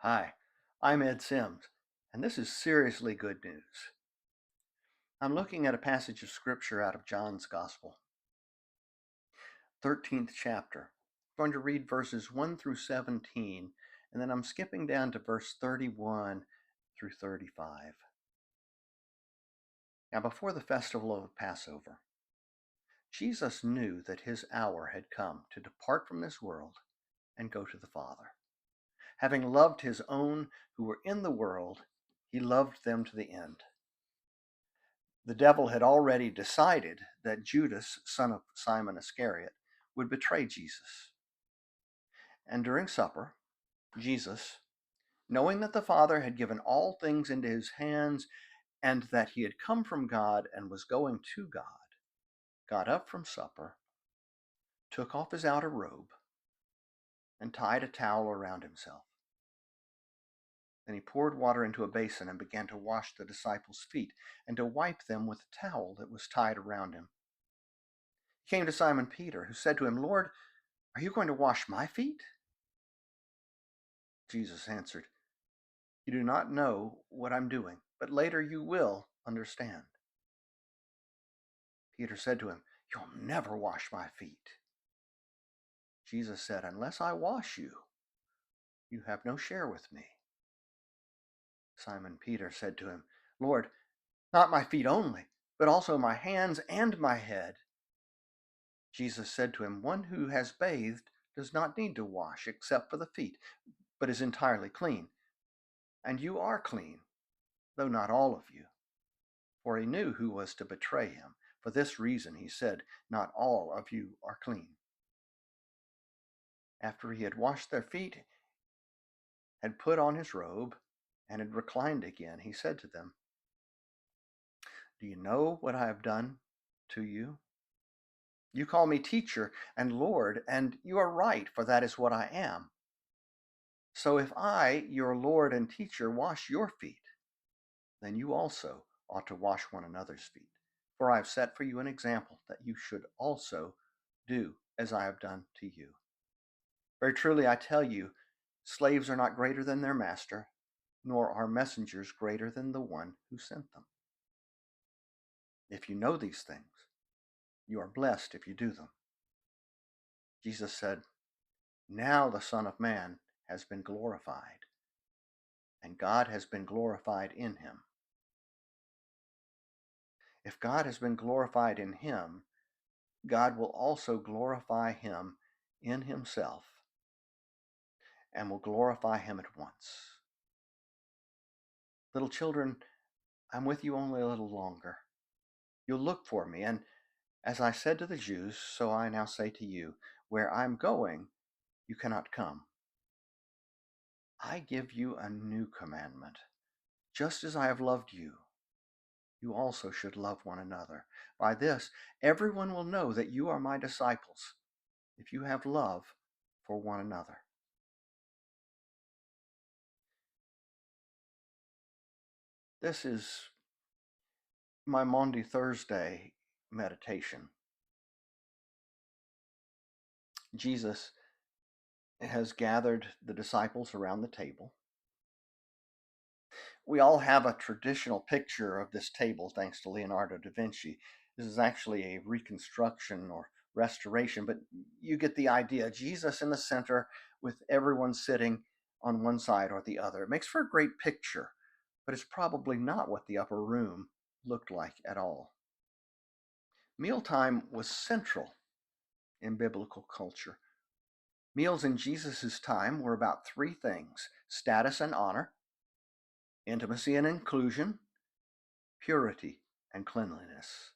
Hi, I'm Ed Sims, and this is seriously good news. I'm looking at a passage of scripture out of John's Gospel, 13th chapter. I'm going to read verses 1 through 17, and then I'm skipping down to verse 31 through 35. Now, before the festival of Passover, Jesus knew that his hour had come to depart from this world and go to the Father. Having loved his own who were in the world, he loved them to the end. The devil had already decided that Judas, son of Simon Iscariot, would betray Jesus. And during supper, Jesus, knowing that the Father had given all things into his hands and that he had come from God and was going to God, got up from supper, took off his outer robe, and tied a towel around himself. Then he poured water into a basin and began to wash the disciples' feet and to wipe them with a towel that was tied around him. He came to Simon Peter, who said to him, "Lord, are you going to wash my feet?" Jesus answered, "You do not know what I'm doing, but later you will understand." Peter said to him, "You'll never wash my feet." Jesus said, "Unless I wash you, you have no share with me." Simon Peter said to him, "Lord, not my feet only, but also my hands and my head." Jesus said to him, "One who has bathed does not need to wash except for the feet, but is entirely clean. And you are clean, though not all of you." For he knew who was to betray him. For this reason he said, "Not all of you are clean." After he had washed their feet, had put on his robe, and had reclined again, he said to them, "Do you know what I have done to you? You call me teacher and Lord, and you are right, for that is what I am. So if I, your Lord and teacher, wash your feet, then you also ought to wash one another's feet. For I have set for you an example that you should also do as I have done to you. Very truly I tell you, slaves are not greater than their master, nor are messengers greater than the one who sent them. If you know these things, you are blessed if you do them." Jesus said, "Now the Son of Man has been glorified, and God has been glorified in him. If God has been glorified in him, God will also glorify him in himself, and will glorify him at once. Little children, I'm with you only a little longer. You'll look for me, and as I said to the Jews, so I now say to you, where I'm going, you cannot come. I give you a new commandment. Just as I have loved you, you also should love one another. By this, everyone will know that you are my disciples, if you have love for one another." This is my Maundy Thursday meditation. Jesus has gathered the disciples around the table. We all have a traditional picture of this table thanks to Leonardo da Vinci. This is actually a reconstruction or restoration, but you get the idea. Jesus in the center with everyone sitting on one side or the other. It makes for a great picture, but it's probably not what the upper room looked like at all. Mealtime was central in biblical culture. Meals in Jesus' time were about three things: status and honor, intimacy and inclusion, purity and cleanliness.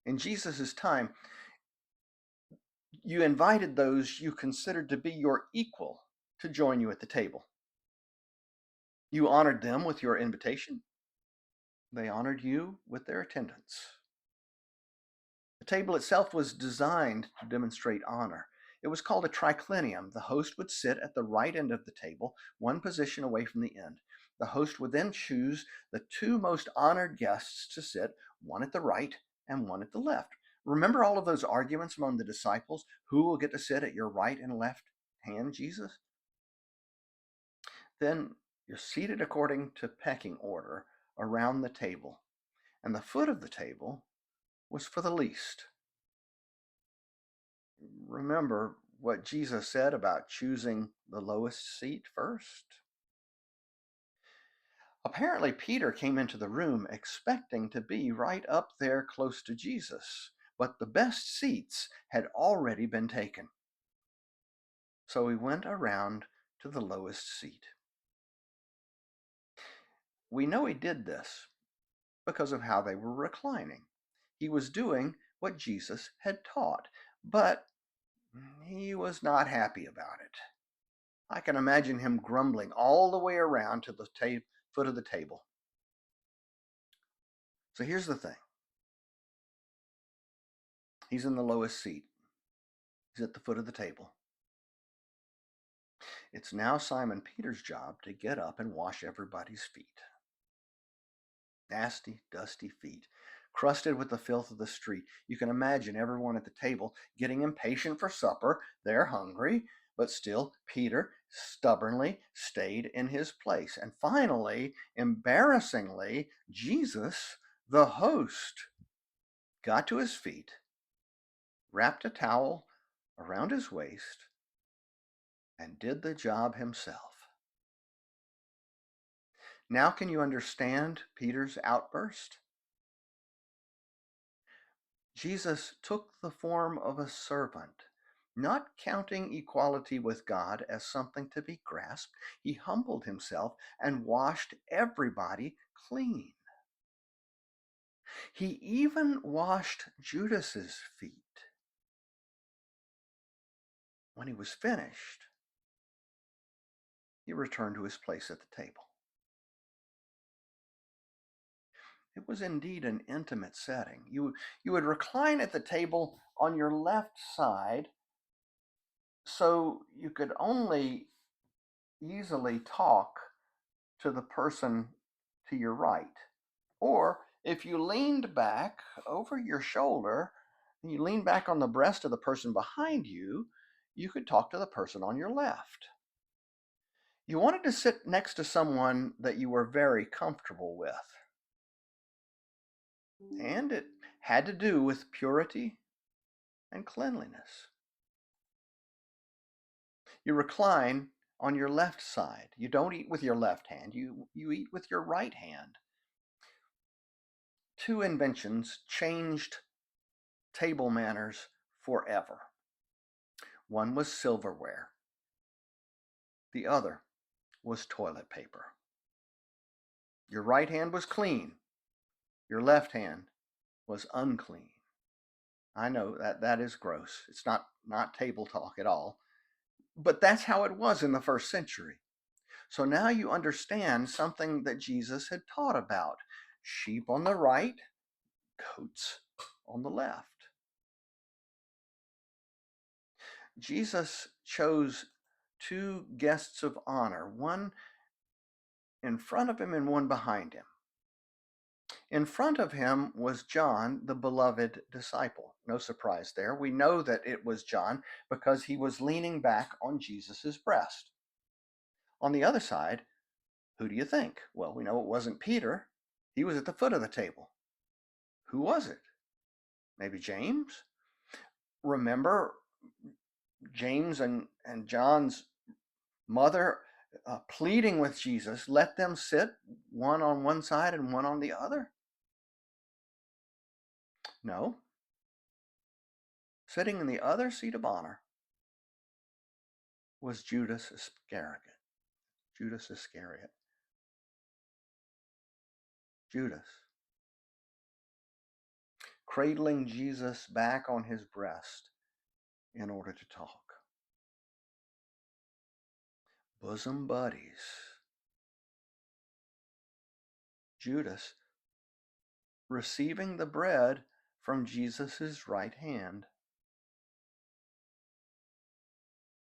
In Jesus' time, you invited those you considered to be your equal to join you at the table. You honored them with your invitation. They honored you with their attendance. The table itself was designed to demonstrate honor. It was called a triclinium. The host would sit at the right end of the table, one position away from the end. The host would then choose the two most honored guests to sit, one at the right and one at the left. Remember all of those arguments among the disciples? Who will get to sit at your right and left hand, Jesus? Then you're seated according to pecking order around the table, and the foot of the table was for the least. Remember what Jesus said about choosing the lowest seat first? Apparently, Peter came into the room expecting to be right up there close to Jesus, but the best seats had already been taken. So he went around to the lowest seat. We know he did this because of how they were reclining. He was doing what Jesus had taught, but he was not happy about it. I can imagine him grumbling all the way around to the foot of the table. So here's the thing. He's in the lowest seat. He's at the foot of the table. It's now Simon Peter's job to get up and wash everybody's feet. Nasty, dusty feet, crusted with the filth of the street. You can imagine everyone at the table getting impatient for supper. They're hungry, but still Peter stubbornly stayed in his place. And finally, embarrassingly, Jesus, the host, got to his feet, wrapped a towel around his waist, and did the job himself. Now, can you understand Peter's outburst? Jesus took the form of a servant, not counting equality with God as something to be grasped. He humbled himself and washed everybody clean. He even washed Judas's feet. When he was finished, he returned to his place at the table. It was indeed an intimate setting. You would recline at the table on your left side, so you could only easily talk to the person to your right. Or if you leaned back over your shoulder, and you lean back on the breast of the person behind you, you could talk to the person on your left. You wanted to sit next to someone that you were very comfortable with. And it had to do with purity and cleanliness. You recline on your left side. You don't eat with your left hand, you eat with your right hand. Two inventions changed table manners forever. One was silverware, the other was toilet paper. Your right hand was clean, your left hand was unclean. I know that is gross. It's not table talk at all. But that's how it was in the first century. So now you understand something that Jesus had taught about. Sheep on the right, goats on the left. Jesus chose two guests of honor, one in front of him and one behind him. In front of him was John, the beloved disciple. No surprise there. We know that it was John because he was leaning back on Jesus' breast. On the other side, who do you think? Well, we know it wasn't Peter. He was at the foot of the table. Who was it? Maybe James? Remember James and John's mother pleading with Jesus, let them sit one on one side and one on the other? No. Sitting in the other seat of honor was Judas Iscariot. Judas Iscariot. Judas. Cradling Jesus back on his breast in order to talk. Bosom buddies. Judas receiving the bread from Jesus' right hand.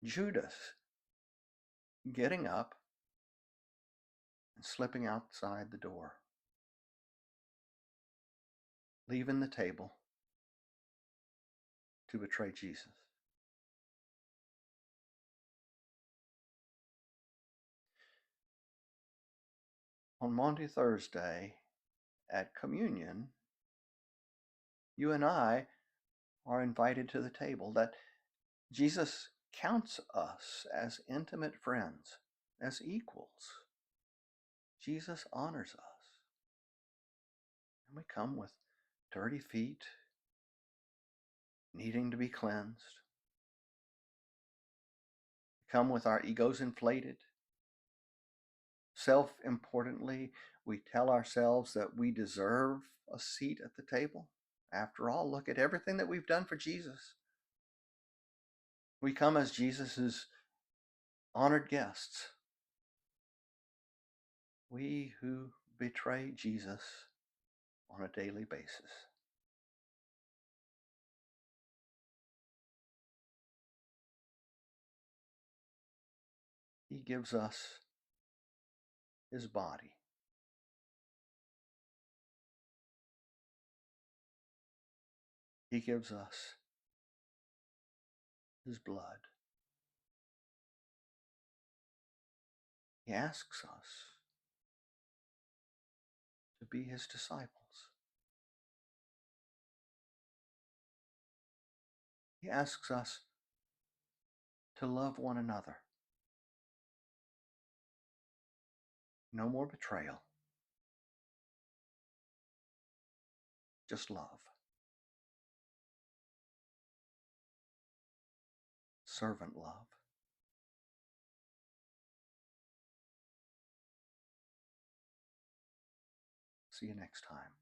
Judas getting up and slipping outside the door, leaving the table to betray Jesus. on Maundy Thursday at communion, you and I are invited to the table, that Jesus counts us as intimate friends, as equals. Jesus honors us. And we come with dirty feet, needing to be cleansed. We come with our egos inflated. Self-importantly, we tell ourselves that we deserve a seat at the table. After all, look at everything that we've done for Jesus. We come as Jesus's honored guests. We who betray Jesus on a daily basis. He gives us his body. He gives us his blood. He asks us to be his disciples. He asks us to love one another. No more betrayal, just love. Servant love. See you next time.